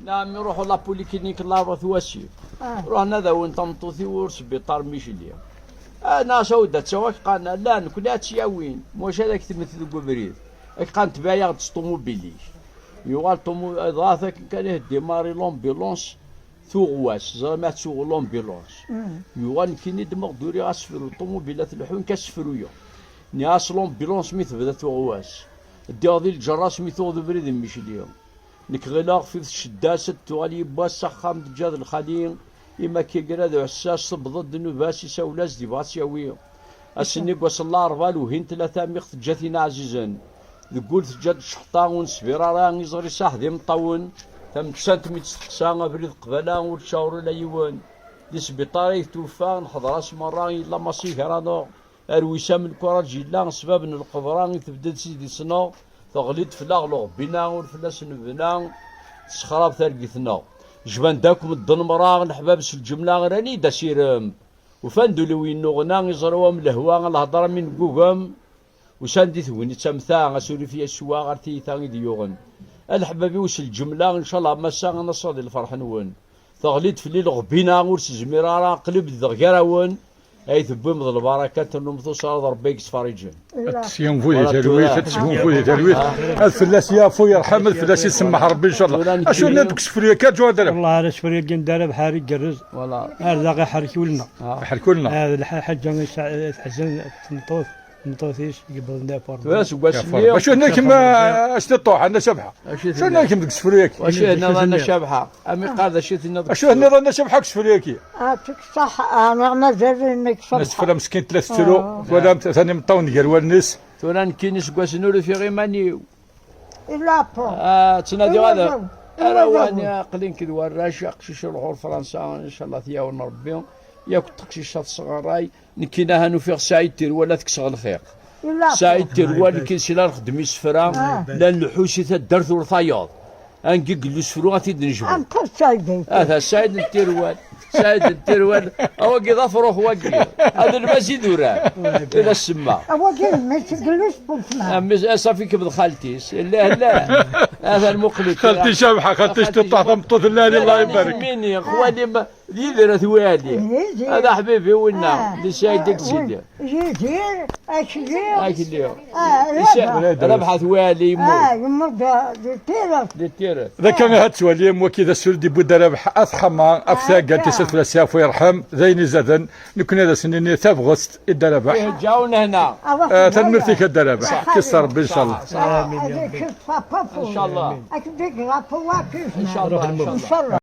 نعم يروحوا لابوليكلينيك لابا ثواسي رحنا ذا وين تمطوثي ورسبيطار ميشيليا انا سودا تسواك قالنا لا نكون تشياوين واش هذاك تمثل بريد كان تبايع طوموبيلي يوال طومو ضاثك كان يهدي ماري لومبيلونس ثوغواس زعما تسوغ لومبيلونس يوال كيني دماغ دوري غاسفرو طوموبيلات الحون كاسفرويا نياس لومبيلونس مي تبدا ثوغواس دي غادي الجراس مي ثوغ بريد ميشيليا نك غيلاغ في الشداسة توالي باس خام دجاد الخليل إما كيقرا ذو حساس تبضد نوباسي ساولاس دي باسياوية السني قوس الله ربال وهين ثلاثة ميخت جاتينا عزيزا تقول تجاد شحطان ونسبيرارا يزغري صاح ذي مطون تم تسانت ميتستقسا بريد قبالا والشاور لا يوان دي سبيطاري توفى نحضر اسم مرة إلا ماسي هرانو الوسام الكراجي لا سبب القبران تبدل سيدي سنو تغليد فلاغلو بنا والفلاس نبنا تسخراب ثالثنا جبان داكم الدنمرا الحباب الجمله راني داسيرم وفاندو لوين نغنا يزروا من الهواء الهضره من قوقم وساندي ثوين تمثا غسولي فيها السوا غارتي ثاني ديوغن الحبابي وش الجمله ان شاء الله ما سا نصاد الفرح نون تغليد في الليل غبينا ورس زميرارا قلب ذغيراون اي ثبم ذ البركات انهم توصل ربي يسفرجن تسيون فوي تلويث تسيون فوي تلويث الفلاس يافو يرحم الفلاس يسمح ربي ان شاء الله اشو ندك سفريه كاجو درب والله على سفريه كندار بحاري قرز والله هذا غير حركي ولنا حركوا لنا هذا الحاجه حزن مطوثيش قبل دابور واش قاسي شو هنا كما اش نطوح عندنا شبحه شو هنا كما ديك سفريك واش هنا رانا شبحه امي قاعده شيتنا شو هنا رانا شبحه سفريكي صح انا مازال انك سفره مسكين 3 ترو ولا ثاني مطون ديال والناس توران كينيس قاسنولو في غيماني لا بو تنادي هذا رواني قلين كذا وراش قشيش يروحوا لفرنسا ان شاء الله ثياون ربي ياك تقشيشات الصغاراي نكينا هانو فيغ سعيد تيروا تكسغ الخير سعيد تيروا اللي كاين شي لا نخدم يسفرا لا الحوشي تدرت ورثاياض انكي لو سفرو غادي نجبو انت سعيد هذا سعيد التيروان سعيد التيروان هو كي ظفروه واقي هذا المزيد وراه الى السما هو كي ما تقولوش بوفنا صافي كبد خالتيس لا لا هذا المقلق خالتي شبحه خالتي تطلع تمطوط الليل الله يبارك مني خوالي دير ثوالي هذا حبيبي ونا اللي سايدك سيدي يدير اكليو اكليو ربحة ثوالي يمو دير ذا كان هاد سوالي مو كذا سردي بودا ربح اثخما افثاق تسلف الاسياف ويرحم زين زادن نكون هذا سنين ثابغست الدربح جاونا هنا تنمرتي كالدربح كسر ربي ان شاء الله ان شاء الله ان شاء الله